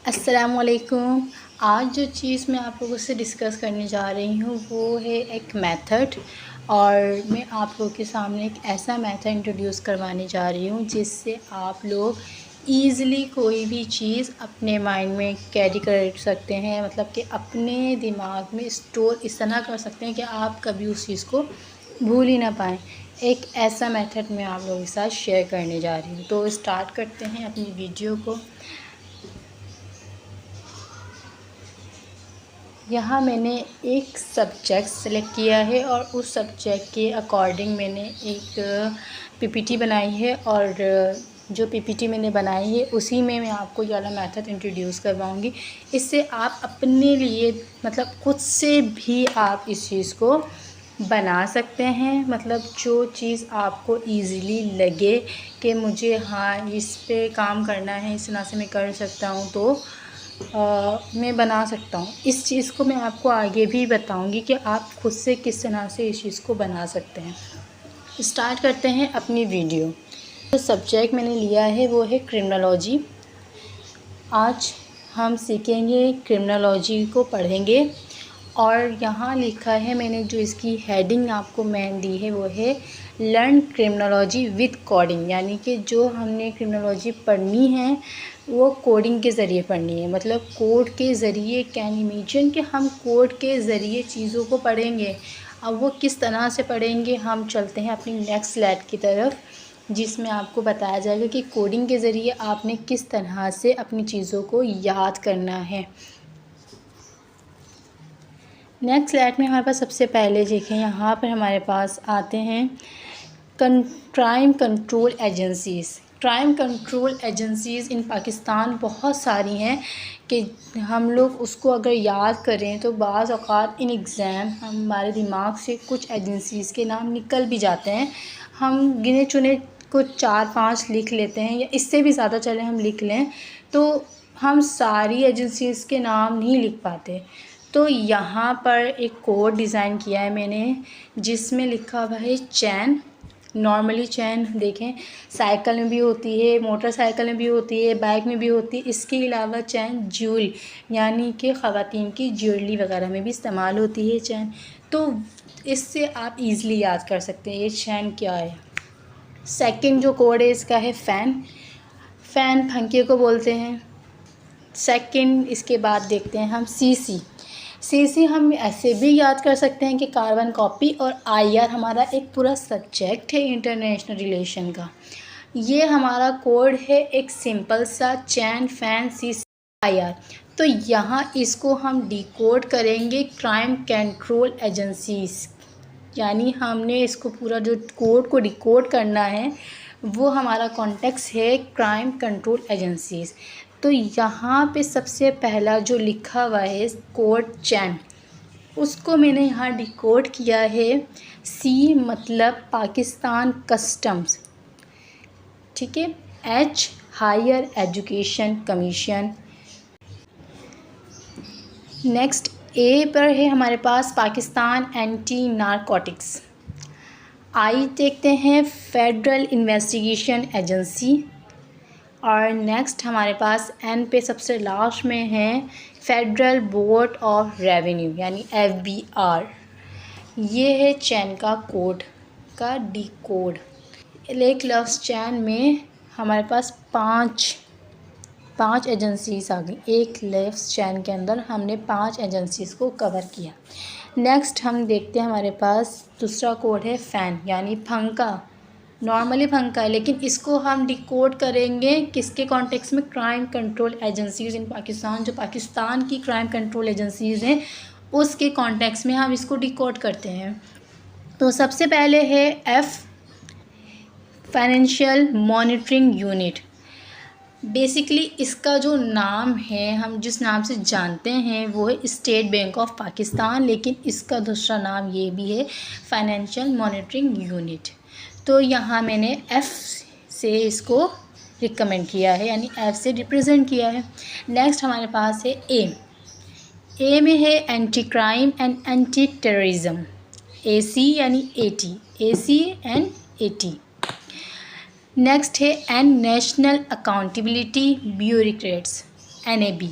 अस्सलामुअलैकुम। आज जो चीज़ मैं आप लोगों से डिस्कस करने जा रही हूँ वो है एक मेथड, और मैं आप लोगों के सामने एक ऐसा मेथड इंट्रोड्यूस करवाने जा रही हूँ जिससे आप लोग ईज़िली कोई भी चीज़ अपने माइंड में कैरी कर सकते हैं, मतलब कि अपने दिमाग में स्टोर इस तरह कर सकते हैं कि आप कभी उस चीज़ को भूल ही ना पाएँ। एक ऐसा मेथड मैं आप लोगों के साथ शेयर करने जा रही हूँ। तो स्टार्ट करते हैं अपनी वीडियो को। यहाँ मैंने एक सब्जेक्ट सेलेक्ट किया है और उस सब्जेक्ट के अकॉर्डिंग मैंने एक पीपीटी बनाई है, और जो पीपीटी मैंने बनाई है उसी में मैं आपको ये वाला मेथड इंट्रोड्यूस करवाऊँगी। इससे आप अपने लिए मतलब खुद से भी आप इस चीज़ को बना सकते हैं। मतलब जो चीज़ आपको ईज़िली लगे कि मुझे हाँ इस पे काम करना है, इस तरह से मैं कर सकता हूँ, तो मैं बना सकता हूँ। इस चीज़ को मैं आपको आगे भी बताऊँगी कि आप खुद से किस तरह से इस चीज़ को बना सकते हैं। स्टार्ट करते हैं अपनी वीडियो। जो सब्जेक्ट मैंने लिया है वो है क्रिमिनोलॉजी। आज हम सीखेंगे, क्रिमिनोलॉजी को पढ़ेंगे। और यहाँ लिखा है, मैंने जो इसकी हेडिंग आपको मैंने दी है वो है लर्न क्रिमिनोलॉजी विद कोडिंग, यानी कि जो हमने क्रिमिनोलॉजी पढ़नी है वो कोडिंग के ज़रिए पढ़नी है। मतलब कोड के ज़रिए, कैन इमेजिन कि हम कोड के ज़रिए चीज़ों को पढ़ेंगे। अब वो किस तरह से पढ़ेंगे, हम चलते हैं अपनी नेक्स्ट स्लाइड की तरफ, जिसमें आपको बताया जाएगा कि कोडिंग के ज़रिए आपने किस तरह से अपनी चीज़ों को याद करना है। नेक्स्ट स्लाइड में हमारे पास सबसे पहले देखें, यहाँ पर हमारे पास आते हैं crime control agencies. Crime control agencies in Pakistan बहुत सारी हैं कि हम लोग उसको अगर याद करें तो बाज़ औक़ात इन एग्ज़ाम हमारे दिमाग से कुछ एजेंसीज़ के नाम निकल भी जाते हैं। हम गिने चुने कुछ 4-5 लिख लेते हैं, या इससे भी ज़्यादा चले हम लिख लें तो हम सारी एजेंसीज़ के नाम नहीं लिख पाते। तो यहाँ पर एक कोड डिज़ाइन किया है मैंने जिसमें लिखा हुआ है चैन। नॉर्मली चैन देखें साइकिल में भी होती है, मोटरसाइकिल में भी होती है, बाइक में भी होती है। इसके अलावा चैन ज्वेल यानी कि ख़वातीन की ज्वेलरी वगैरह में भी इस्तेमाल होती है चैन। तो इससे आप इजीली याद कर सकते हैं ये चैन क्या है। सेकंड जो कोड है इसका है फ़ैन। फ़ैन पंखे को बोलते हैं। सेकंड इसके बाद देखते हैं हम सीसी हम ऐसे भी याद कर सकते हैं कि कार्बन कॉपी, और आईआर हमारा एक पूरा सब्जेक्ट है इंटरनेशनल रिलेशन का। ये हमारा कोड है एक सिंपल सा चैन फैन सीसी आईआर। तो यहाँ इसको हम डिकोड करेंगे क्राइम कंट्रोल एजेंसीज़, यानी हमने इसको पूरा जो कोड को डिकोड करना है वो हमारा कॉन्टेक्स्ट है क्राइम कंट्रोल एजेंसीज़। तो यहाँ पे सबसे पहला जो लिखा हुआ है कोड चैन, उसको मैंने यहाँ डिकोड किया है। सी मतलब पाकिस्तान कस्टम्स, ठीक है। H higher education commission. Next A पर है हमारे पास पाकिस्तान एंटी नारकोटिक्स। आई देखते हैं फेडरल इन्वेस्टिगेशन एजेंसी। और नेक्स्ट हमारे पास एन पे सबसे लास्ट में है फेडरल बोर्ड ऑफ रेवेन्यू यानी FBR। ये है चैन का कोड का डी कोड। एक लफ्ज़ चैन में हमारे पास पाँच एजेंसीज़ आ गई। एक लफ्ज़ चैन के अंदर हमने 5 एजेंसीज़ को कवर किया। नेक्स्ट हम देखते हैं हमारे पास दूसरा कोड है फ़ैन यानी पंखा। नॉर्मली पंखा है, लेकिन इसको हम डिकोड करेंगे किसके कॉन्टेक्स्ट में, crime control agencies in Pakistan. जो पाकिस्तान की क्राइम कंट्रोल एजेंसीज़ हैं उसके कॉन्टेक्स्ट में हम इसको डिकोड करते हैं। तो सबसे पहले है F financial monitoring unit. Basically इसका जो नाम है, हम जिस नाम से जानते हैं वो है स्टेट बैंक ऑफ पाकिस्तान, लेकिन इसका दूसरा नाम ये भी है फाइनेंशियल मॉनिटरिंग यूनिट। तो यहाँ मैंने F से इसको रिकमेंड किया है, यानी F से रिप्रेजेंट किया है। नेक्स्ट हमारे पास है ए में है anti crime and anti terrorism, AC यानी AC एंड AT। नेक्स्ट है and national accountability bureaucrats, NAB।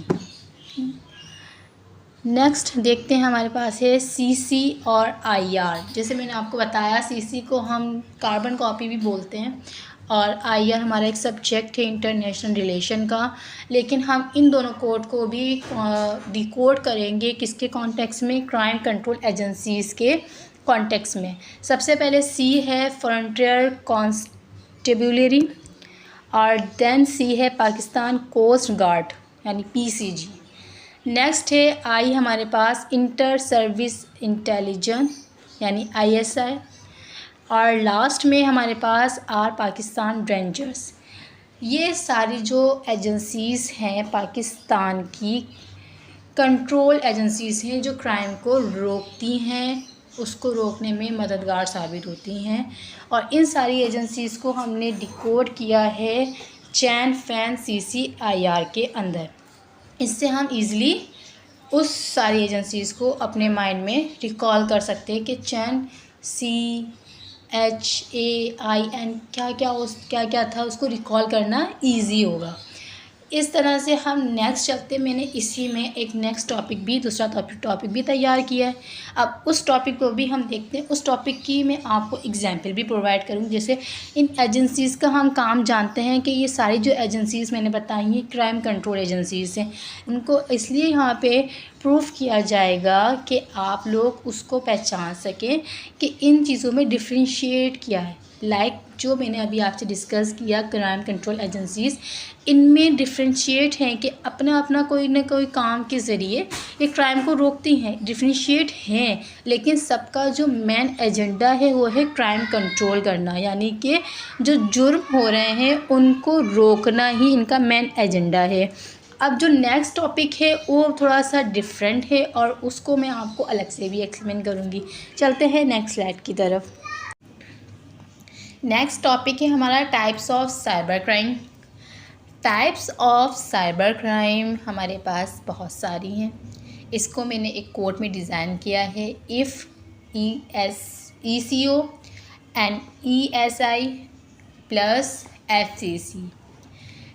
Next देखते हैं हमारे पास है CC और IR। जैसे मैंने आपको बताया CC को हम कार्बन कॉपी भी बोलते हैं और IR हमारा एक सब्जेक्ट है इंटरनेशनल रिलेशन का। लेकिन हम इन दोनों कोड को भी डिकोड करेंगे किसके कॉन्टेक्स्ट में, क्राइम कंट्रोल एजेंसीज़ के कॉन्टेक्स्ट में। सबसे पहले C है फ्रंटियर कॉन्स्टेबुलरी और देन C है पाकिस्तान कोस्ट गार्ड यानी PCG। नेक्स्ट है I हमारे पास इंटर सर्विस इंटेलिजेंस यानी ISI और लास्ट में हमारे पास R पाकिस्तान रेंजर्स। ये सारी जो एजेंसीज़ हैं पाकिस्तान की कंट्रोल एजेंसीज़ हैं जो क्राइम को रोकती हैं, उसको रोकने में मददगार साबित होती हैं। और इन सारी एजेंसीज़ को हमने डिकोड किया है चैन फैन CCIR के अंदर। इससे हम इजीली उस सारी एजेंसीज़ को अपने माइंड में रिकॉल कर सकते हैं कि चैन CHAIN क्या क्या था, उसको रिकॉल करना इजी होगा। इस तरह से हम नेक्स्ट चलते, मैंने इसी में एक नेक्स्ट टॉपिक भी, दूसरा टॉपिक भी तैयार किया है। अब उस टॉपिक को भी हम देखते हैं। उस टॉपिक की मैं आपको एग्जांपल भी प्रोवाइड करूँगी। जैसे इन एजेंसीज़ का हम काम जानते हैं कि ये सारी जो एजेंसीज़ मैंने बताई हैं क्राइम कंट्रोल एजेंसीज़ हैं। इनको इसलिए यहाँ पे प्रूफ किया जाएगा कि आप लोग उसको पहचान सकें कि इन चीज़ों में डिफ्रेंशिएट किया है। लाइक जो मैंने अभी आपसे डिस्कस किया क्राइम कंट्रोल एजेंसीज़, इनमें डिफ्रेंशिएट हैं कि अपना अपना कोई ना कोई काम के ज़रिए ये क्राइम को रोकती हैं, डिफ्रेंशिएट हैं, लेकिन सबका जो मेन एजेंडा है वो है क्राइम कंट्रोल करना, यानी कि जो जुर्म हो रहे हैं उनको रोकना ही इनका मेन एजेंडा है। अब जो नेक्स्ट टॉपिक है वो थोड़ा सा डिफरेंट है और उसको मैं आपको अलग से भी एक्सप्लेन करूँगी। चलते हैं नेक्स्ट स्लाइड की तरफ। नेक्स्ट टॉपिक है हमारा types of cyber crime. Types of cyber crime हमारे पास बहुत सारी हैं। इसको मैंने एक कोड में डिज़ाइन किया है, if ECO and ESI plus FCC।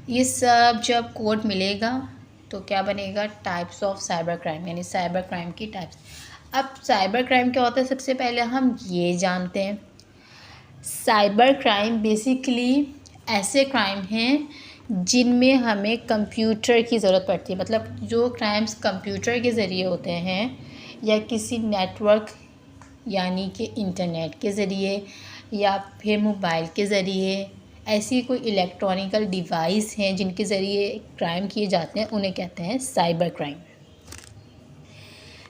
ये सब जब कोड मिलेगा तो क्या बनेगा, टाइप्स ऑफ साइबर क्राइम, यानी साइबर क्राइम की टाइप्स। अब साइबर क्राइम क्या होता है, सबसे पहले हम ये जानते हैं। साइबर क्राइम बेसिकली ऐसे क्राइम हैं जिनमें हमें कंप्यूटर की ज़रूरत पड़ती है। मतलब जो क्राइम्स कंप्यूटर के ज़रिए होते हैं या किसी नेटवर्क यानी कि इंटरनेट के ज़रिए या फिर मोबाइल के ज़रिए, ऐसी कोई इलेक्ट्रॉनिकल डिवाइस हैं जिनके ज़रिए क्राइम किए जाते हैं, उन्हें कहते हैं साइबर क्राइम।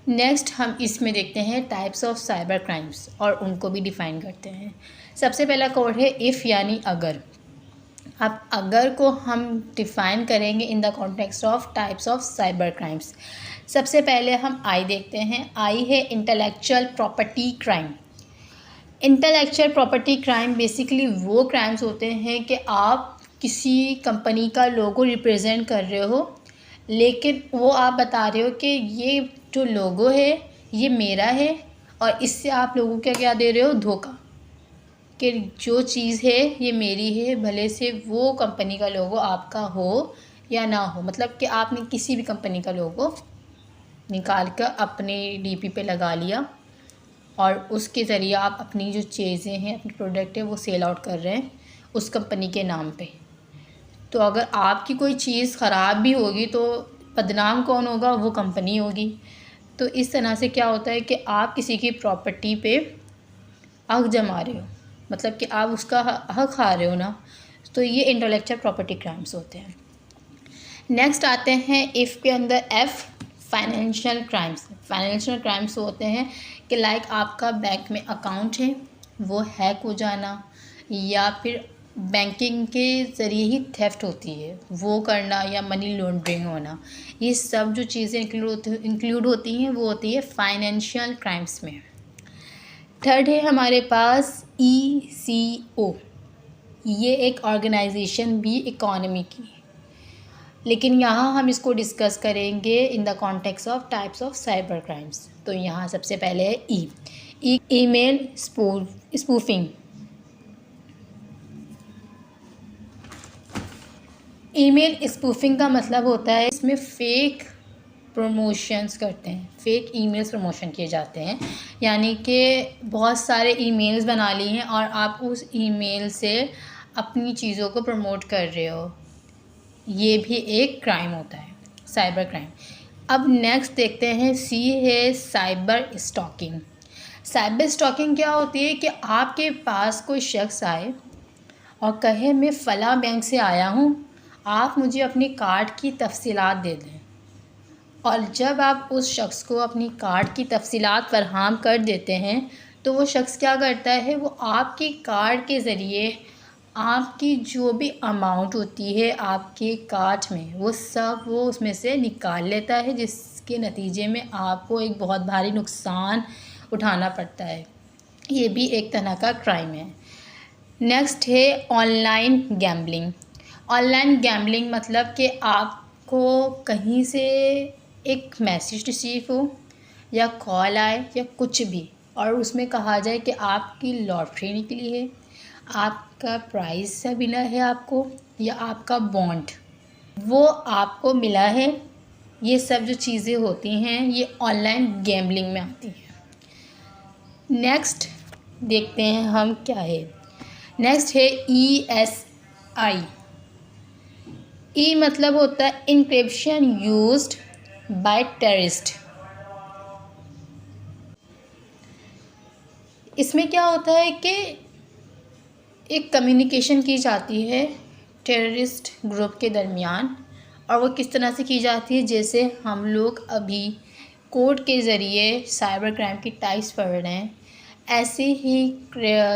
नेक्स्ट हम इसमें देखते हैं टाइप्स ऑफ साइबर क्राइम्स और उनको भी डिफ़ाइन करते हैं। सबसे पहला कोड है इफ़ यानी अगर। अब अगर को हम डिफ़ाइन करेंगे in the context of types of cyber crimes. सबसे पहले हम आई देखते हैं। आई है intellectual property crime. Intellectual property crime basically वो क्राइम्स होते हैं कि आप किसी कंपनी का लोगो रिप्रेजेंट कर रहे हो, लेकिन वो आप बता रहे हो कि ये जो लोगो है ये मेरा है, और इससे आप लोगों को क्या दे रहे हो, धोखा, कि जो चीज़ है ये मेरी है, भले से वो कंपनी का लोगो आपका हो या ना हो। मतलब कि आपने किसी भी कंपनी का लोगो निकाल कर अपने DP पे लगा लिया और उसके ज़रिए आप अपनी जो चीज़ें हैं, अपनी प्रोडक्ट है, वो सेल आउट कर रहे हैं उस कंपनी के नाम पे। तो अगर आपकी कोई चीज़ ख़राब भी होगी तो बदनाम कौन होगा, वो कंपनी होगी। तो इस तरह से क्या होता है कि आप किसी की प्रॉपर्टी पे हक जमा रहे हो, मतलब कि आप उसका हक खा रहे हो ना। तो ये इंटेलेक्चुअल प्रॉपर्टी क्राइम्स होते हैं। नेक्स्ट आते हैं इफ़ के अंदर F, financial crimes. Financial crimes होते हैं कि लाइक आपका बैंक में अकाउंट है वो हैक हो जाना, या फिर बैंकिंग के ज़रिए ही थेफ्ट होती है वो करना, या मनी लॉन्ड्रिंग होना। ये सब जो चीज़ें इंक्लूड होती हैं वो होती है फाइनेंशियल क्राइम्स में। थर्ड है हमारे पास ECO। ये एक ऑर्गेनाइजेशन भी इकोनॉमी की, लेकिन यहाँ हम इसको डिस्कस करेंगे in the context of types of cyber crimes. तो यहाँ सबसे पहले है ईमेल स्पूफिंग। ईमेल स्पूफिंग का मतलब होता है इसमें फ़ेक प्रमोशंस करते हैं, फ़ेक ईमेल्स प्रमोशन किए जाते हैं, यानी कि बहुत सारे ईमेल्स बना लिए हैं और आप उस ईमेल से अपनी चीज़ों को प्रमोट कर रहे हो। ये भी एक क्राइम होता है, साइबर क्राइम। अब नेक्स्ट देखते हैं, सी है साइबर स्टॉकिंग। साइबर स्टॉकिंग क्या होती है कि आपके पास कोई शख्स आए और कहे मैं फ़लाँ बैंक से आया हूँ, आप मुझे अपनी कार्ड की तफसीलात दे दें। और जब आप उस शख्स को अपनी कार्ड की तफसीलात फरहम कर देते हैं तो वो शख्स क्या करता है, वो आपकी कार्ड के ज़रिए आपकी जो भी अमाउंट होती है आपके कार्ड में वो सब वो उसमें से निकाल लेता है, जिसके नतीजे में आपको एक बहुत भारी नुकसान उठाना पड़ता है। ये भी एक तरह का क्राइम है। नेक्स्ट है ऑनलाइन गैम्बलिंग। ऑनलाइन गैम्बलिंग मतलब कि आपको कहीं से एक मैसेज रिसीव हो या कॉल आए या कुछ भी और उसमें कहा जाए कि आपकी लॉटरी निकली है, आपका प्राइज़ मिला है आपको, या आपका बॉन्ड वो आपको मिला है। ये सब जो चीज़ें होती हैं ये ऑनलाइन गैम्बलिंग में आती हैं। नेक्स्ट देखते हैं हम क्या है। नेक्स्ट है ESI। ई मतलब होता है इंक्रिप्शन यूज्ड बाय टेररिस्ट। इसमें क्या होता है कि एक कम्युनिकेशन की जाती है टेररिस्ट ग्रुप के दरमियान, और वो किस तरह से की जाती है, जैसे हम लोग अभी कोड के ज़रिए साइबर क्राइम की टाइप्स पढ़ रहे हैं, ऐसे ही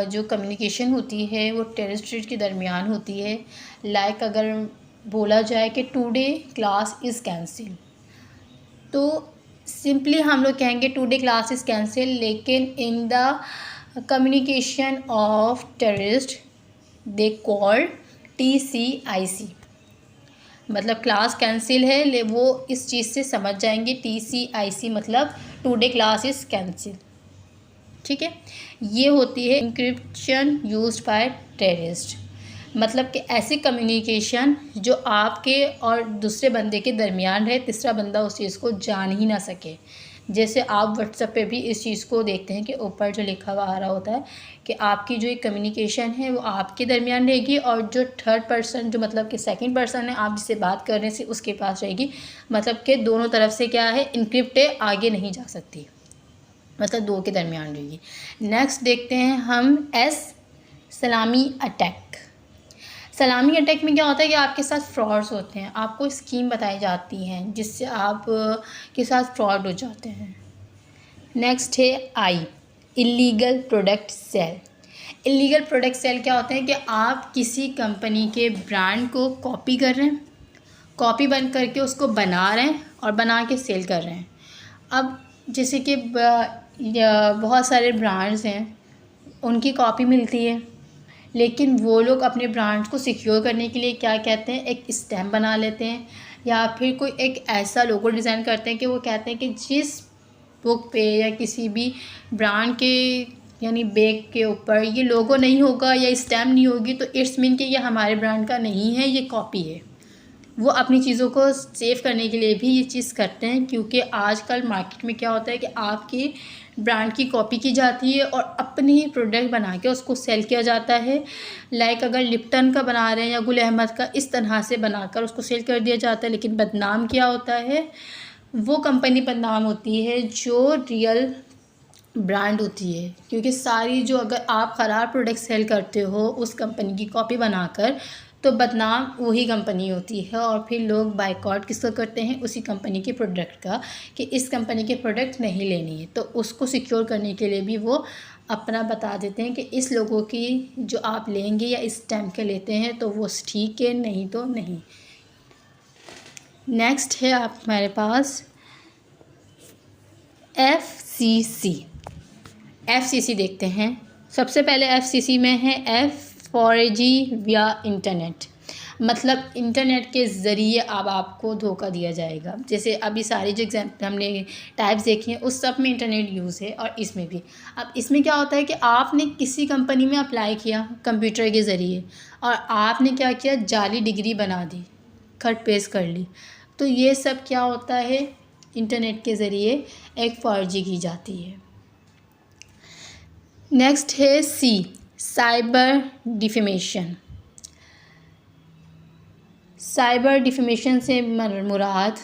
जो कम्युनिकेशन होती है वो टेररिस्ट के दरमियान होती है। लाइक अगर बोला जाए कि टुडे क्लास इज़ कैंसिल, तो सिंपली हम लोग कहेंगे टुडे क्लास इज़ कैंसिल, लेकिन in the communication of terrorist they call TCIC, मतलब क्लास कैंसिल है ले वो इस चीज़ से समझ जाएंगे TCIC मतलब टुडे क्लास इज़ कैंसिल। ठीक है, ये होती है इंक्रिप्शन यूज्ड बाय टेररिस्ट, मतलब कि ऐसी कम्युनिकेशन जो आपके और दूसरे बंदे के दरमियान रहे, तीसरा बंदा उस चीज़ को जान ही ना सके। जैसे आप व्हाट्सएप पे भी इस चीज़ को देखते हैं कि ऊपर जो लिखा हुआ आ रहा होता है कि आपकी जो एक कम्युनिकेशन है वो आपके दरमियान रहेगी और जो थर्ड पर्सन जो मतलब कि सेकंड पर्सन है आप जिससे बात कर रहे हैं उसके पास रहेगी, मतलब कि दोनों तरफ से क्या है, इनक्रिप्ट है, आगे नहीं जा सकती, मतलब दो के दरमियान रहेगी। नेक्स्ट देखते हैं हम सलामी अटैक। सलामी अटैक में क्या होता है कि आपके साथ फ्रॉड्स होते हैं, आपको स्कीम बताई जाती हैं जिससे आप के साथ फ्रॉड हो जाते हैं। नेक्स्ट है illegal product sale. Illegal product sale क्या होता है कि आप किसी कंपनी के ब्रांड को कॉपी कर रहे हैं, कॉपी बन करके उसको बना रहे हैं और बना के सेल कर रहे हैं। अब जैसे कि बहुत सारे ब्रांड्स हैं उनकी कॉपी मिलती है, लेकिन वो लोग अपने ब्रांड्स को सिक्योर करने के लिए क्या कहते हैं, एक स्टैम्प बना लेते हैं या फिर कोई एक ऐसा लोगो डिज़ाइन करते हैं कि वो कहते हैं कि जिस बुक पे या किसी भी ब्रांड के यानी बैग के ऊपर ये लोगो नहीं होगा या स्टैम्प नहीं होगी तो इट्स मीन कि ये हमारे ब्रांड का नहीं है, ये कॉपी है। वो अपनी चीज़ों को सेव करने के लिए भी ये चीज़ करते हैं, क्योंकि आजकल मार्केट में क्या होता है कि आपकी ब्रांड की कॉपी की जाती है और अपने ही प्रोडक्ट बना के उसको सेल किया जाता है। लाइक अगर लिप्टन का बना रहे हैं या गुल अहमद का, इस तरह से बनाकर उसको सेल कर दिया जाता है। लेकिन बदनाम क्या होता है, वो कंपनी बदनाम होती है जो रियल ब्रांड होती है, क्योंकि सारी जो अगर आप ख़राब प्रोडक्ट सेल करते हो उस कंपनी की कॉपी बनाकर तो बदनाम वही कंपनी होती है और फिर लोग बायकॉट किसको करते हैं, उसी कंपनी के प्रोडक्ट का, कि इस कंपनी के प्रोडक्ट नहीं लेनी है। तो उसको सिक्योर करने के लिए भी वो अपना बता देते हैं कि इस लोगों की जो आप लेंगे या इस टाइम के लेते हैं तो वो ठीक है, नहीं तो नहीं। नेक्स्ट है आप हमारे पास FCC देखते हैं। सबसे पहले FCC में है F फॉर विया इंटरनेट, मतलब इंटरनेट के ज़रिए अब आपको धोखा दिया जाएगा। जैसे अभी सारी जो एग्जाम्पल हमने टाइप्स देखी हैं उस सब में इंटरनेट यूज़ है और इसमें भी। अब इसमें क्या होता है कि आपने किसी कंपनी में अप्लाई किया कंप्यूटर के ज़रिए और आपने क्या किया, जाली डिग्री बना दी, कट पेस्ट कर ली। तो ये सब क्या होता है, इंटरनेट के ज़रिए एक फर्जी की जाती है। नेक्स्ट है C, cyber defamation. Cyber defamation से मुराद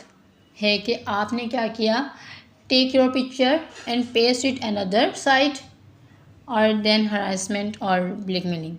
है कि आपने क्या किया, take your picture and paste it another site और देन हरासमेंट और ब्लैकमेलिंग।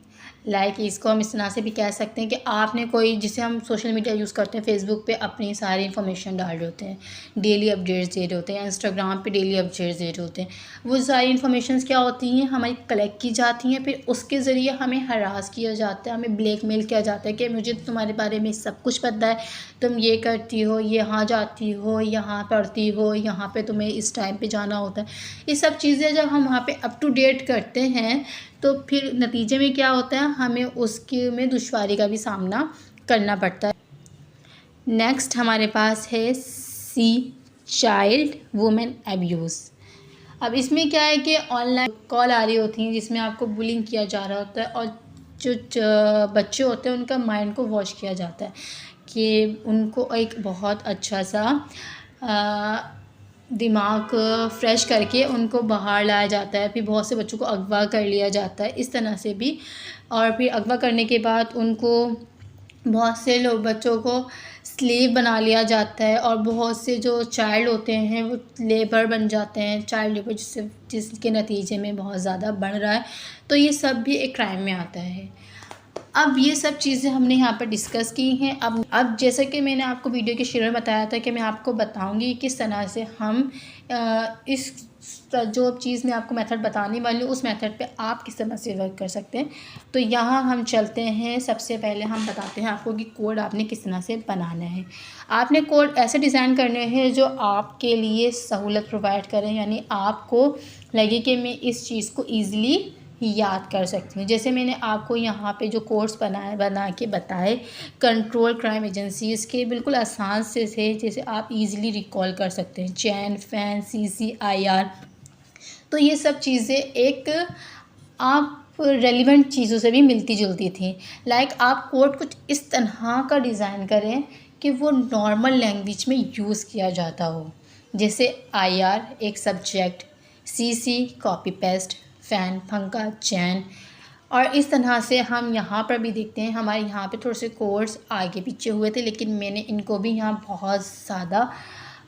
लाइक इसको हम इस तरह से भी कह सकते हैं कि आपने कोई, जिसे हम सोशल मीडिया यूज़ करते हैं, फेसबुक पे अपनी सारी इन्फॉर्मेशन डाल रहे होते हैं, डेली अपडेट्स दे रहे होते हैं, इंस्टाग्राम पे डेली अपडेट्स दे रहे होते हैं। वो सारी इन्फॉर्मेशंस क्या होती हैं, हमारी कलेक्ट की जाती हैं, फिर उसके ज़रिए हमें हरास किया जाता है, हमें ब्लैकमेल किया जाता है कि मुझे तुम्हारे बारे में सब कुछ पता है, तुम ये करती हो, यहाँ जाती हो, यहाँ पढ़ती हो, यहाँ पर तुम्हें इस टाइम पर जाना होता है। ये सब चीज़ें जब हम वहाँ पर अप टू डेट करते हैं तो फिर नतीजे में क्या होता है, हमें उसके में दुश्वारी का भी सामना करना पड़ता है। नेक्स्ट हमारे पास है सी, चाइल्ड वुमेन अब्यूज़। अब इसमें क्या है कि ऑनलाइन कॉल आ रही होती हैं जिसमें आपको बुलिंग किया जा रहा होता है और जो बच्चे होते हैं उनका माइंड को वॉश किया जाता है कि उनको एक बहुत अच्छा सा दिमाग फ्रेश करके उनको बाहर लाया जाता है। फिर बहुत से बच्चों को अगवा कर लिया जाता है इस तरह से भी, और फिर अगवा करने के बाद उनको बहुत से लोग बच्चों को स्लेव बना लिया जाता है और बहुत से जो चाइल्ड होते हैं वो लेबर बन जाते हैं, चाइल्ड लेबर, जिसके नतीजे में बहुत ज़्यादा बढ़ रहा है। तो ये सब भी एक क्राइम में आता है। अब ये सब चीज़ें हमने यहाँ पर डिस्कस की हैं। अब जैसा कि मैंने आपको वीडियो के शुरू में बताया था कि मैं आपको बताऊँगी किस तरह से हम इस जो चीज़ मैं आपको मेथड बताने वाली हूँ उस मेथड पे आप किस तरह से वर्क कर सकते हैं। तो यहाँ हम चलते हैं, सबसे पहले हम बताते हैं आपको कि कोड आपने किस तरह से बनाना है। आपने कोड ऐसे डिज़ाइन करने हैं जो आपके लिए सहूलत प्रोवाइड करें, यानी आपको लगे कि मैं इस चीज़ को ईज़िली याद कर सकती हूँ। जैसे मैंने आपको यहाँ पे जो कोर्स बना के बताए कंट्रोल क्राइम एजेंसीज़ के, बिल्कुल आसान से थे, जैसे आप इजीली रिकॉल कर सकते हैं, चैन, फैन, CCIR। तो ये सब चीज़ें एक आप रेलिवेंट चीज़ों से भी मिलती जुलती थी। लाइक आप कोड कुछ इस तरह का डिज़ाइन करें कि वो नॉर्मल लैंग्वेज में यूज़ किया जाता हो। जैसे IR एक subject, CC copy paste, fan पंखा, चैन। और इस तरह से हम यहाँ पर भी देखते हैं, हमारे यहाँ पे थोड़े से कोड्स आगे पीछे हुए थे, लेकिन मैंने इनको भी यहाँ बहुत ज़्यादा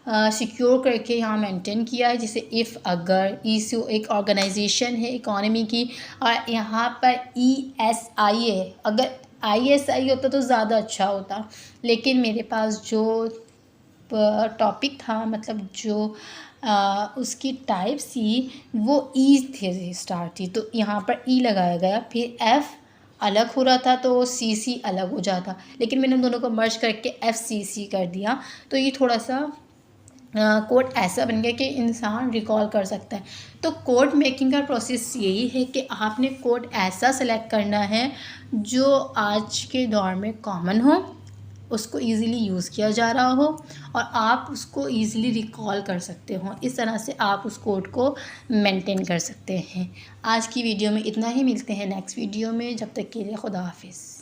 सिक्योर करके यहाँ मेंटेन किया है। जैसे इफ़, अगर, इशू एक ऑर्गेनाइजेशन है इकोनॉमी की, और यहाँ पर ESI है। अगर ISI होता तो ज़्यादा अच्छा होता, लेकिन मेरे पास जो टॉपिक था, मतलब जो उसकी टाइप थी वो ई थे स्टार्ट थी, तो यहाँ पर ई लगाया गया। फिर F अलग हो रहा था तो CC अलग हो जाता, लेकिन मैंने दोनों को मर्ज करके FCC कर दिया। तो ये थोड़ा सा कोड ऐसा बन गया कि इंसान रिकॉल कर सकता है। तो कोड मेकिंग का प्रोसेस यही है कि आपने कोड ऐसा सेलेक्ट करना है जो आज के दौर में कॉमन हो, उसको इजीली यूज़ किया जा रहा हो और आप उसको इजीली रिकॉल कर सकते हो। इस तरह से आप उस कोड को मेंटेन कर सकते हैं। आज की वीडियो में इतना ही, मिलते हैं नेक्स्ट वीडियो में। जब तक के लिए खुदा हाफिज़।